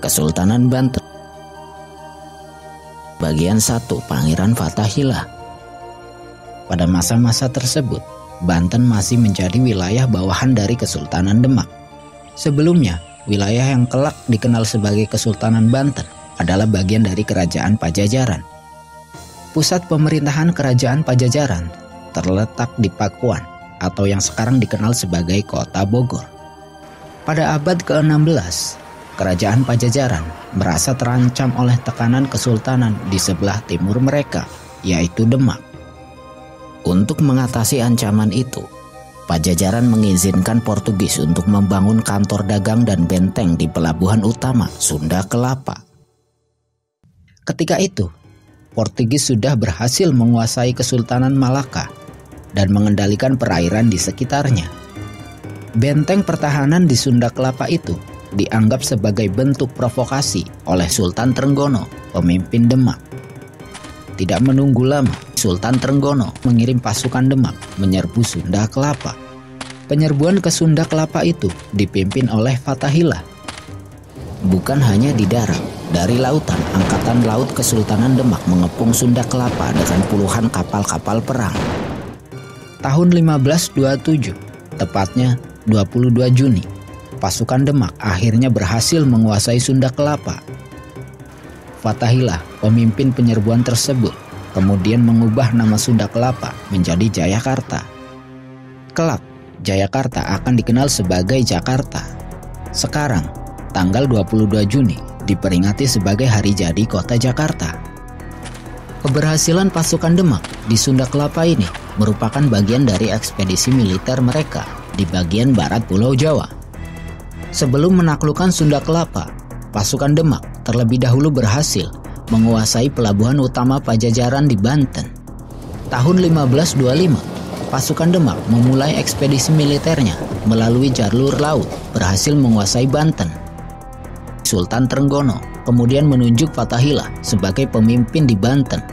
Kesultanan Banten. Bagian 1, Pangeran Fathahillah. Pada masa-masa tersebut, Banten masih menjadi wilayah bawahan dari Kesultanan Demak. Sebelumnya, wilayah yang kelak dikenal sebagai Kesultanan Banten adalah bagian dari Kerajaan Pajajaran. Pusat pemerintahan Kerajaan Pajajaran terletak di Pakuan atau yang sekarang dikenal sebagai Kota Bogor. Pada abad ke-16, Kerajaan Pajajaran merasa terancam oleh tekanan kesultanan di sebelah timur mereka, yaitu Demak. Untuk mengatasi ancaman itu, Pajajaran mengizinkan Portugis untuk membangun kantor dagang dan benteng di pelabuhan utama Sunda Kelapa. Ketika itu, Portugis sudah berhasil menguasai Kesultanan Malaka dan mengendalikan perairan di sekitarnya. Benteng pertahanan di Sunda Kelapa itu dianggap sebagai bentuk provokasi oleh Sultan Trenggono, pemimpin Demak. Tidak menunggu lama, Sultan Trenggono mengirim pasukan Demak menyerbu Sunda Kelapa. Penyerbuan ke Sunda Kelapa itu dipimpin oleh Fathahillah. Bukan hanya di darat, dari lautan, Angkatan Laut Kesultanan Demak mengepung Sunda Kelapa dengan puluhan kapal-kapal perang. Tahun 1527, tepatnya 22 Juni, pasukan Demak akhirnya berhasil menguasai Sunda Kelapa. Fathahillah, pemimpin penyerbuan tersebut, kemudian mengubah nama Sunda Kelapa menjadi Jayakarta. Kelak, Jayakarta akan dikenal sebagai Jakarta. Sekarang, tanggal 22 Juni diperingati sebagai hari jadi kota Jakarta. Keberhasilan pasukan Demak di Sunda Kelapa ini merupakan bagian dari ekspedisi militer mereka di bagian barat Pulau Jawa. Sebelum menaklukkan Sunda Kelapa, pasukan Demak terlebih dahulu berhasil menguasai pelabuhan utama Pajajaran di Banten. Tahun 1525, pasukan Demak memulai ekspedisi militernya melalui jalur laut, berhasil menguasai Banten. Sultan Trenggono kemudian menunjuk Fathahillah sebagai pemimpin di Banten.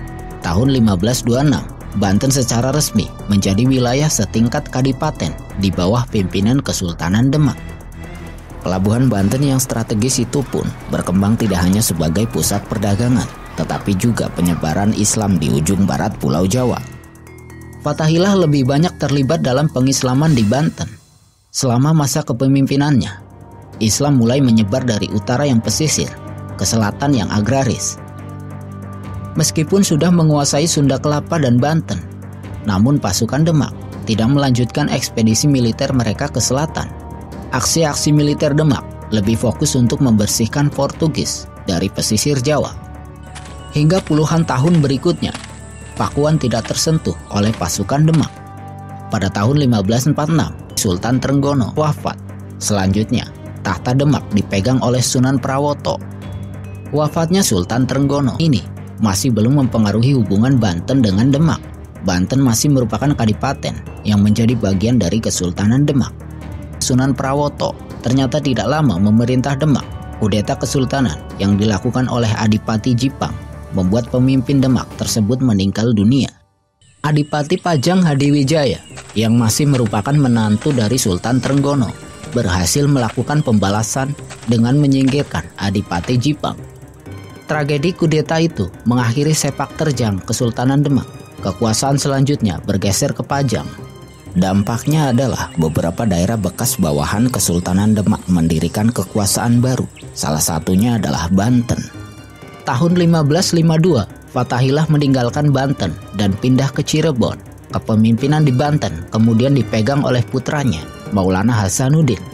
Tahun 1526, Banten secara resmi menjadi wilayah setingkat kadipaten di bawah pimpinan Kesultanan Demak. Pelabuhan Banten yang strategis itu pun berkembang tidak hanya sebagai pusat perdagangan, tetapi juga penyebaran Islam di ujung barat Pulau Jawa. Fathahillah lebih banyak terlibat dalam pengislaman di Banten. Selama masa kepemimpinannya, Islam mulai menyebar dari utara yang pesisir ke selatan yang agraris. Meskipun sudah menguasai Sunda Kelapa dan Banten, namun pasukan Demak tidak melanjutkan ekspedisi militer mereka ke selatan. Aksi-aksi militer Demak lebih fokus untuk membersihkan Portugis dari pesisir Jawa. Hingga puluhan tahun berikutnya, Pakuan tidak tersentuh oleh pasukan Demak. Pada tahun 1546, Sultan Trenggono wafat. Selanjutnya, tahta Demak dipegang oleh Sunan Prawoto. Wafatnya Sultan Trenggono ini masih belum mempengaruhi hubungan Banten dengan Demak. Banten masih merupakan kadipaten yang menjadi bagian dari Kesultanan Demak. Sunan Prawoto ternyata tidak lama memerintah Demak. Kudeta kesultanan yang dilakukan oleh Adipati Jipang membuat pemimpin Demak tersebut meninggal dunia. Adipati Pajang Hadiwijaya yang masih merupakan menantu dari Sultan Trenggono berhasil melakukan pembalasan dengan menyingkirkan Adipati Jipang. Tragedi kudeta itu mengakhiri sepak terjang Kesultanan Demak. Kekuasaan selanjutnya bergeser ke Pajang. Dampaknya adalah beberapa daerah bekas bawahan Kesultanan Demak mendirikan kekuasaan baru. Salah satunya adalah Banten. Tahun 1552, Fathahillah meninggalkan Banten dan pindah ke Cirebon. Kepemimpinan di Banten kemudian dipegang oleh putranya, Maulana Hasanuddin.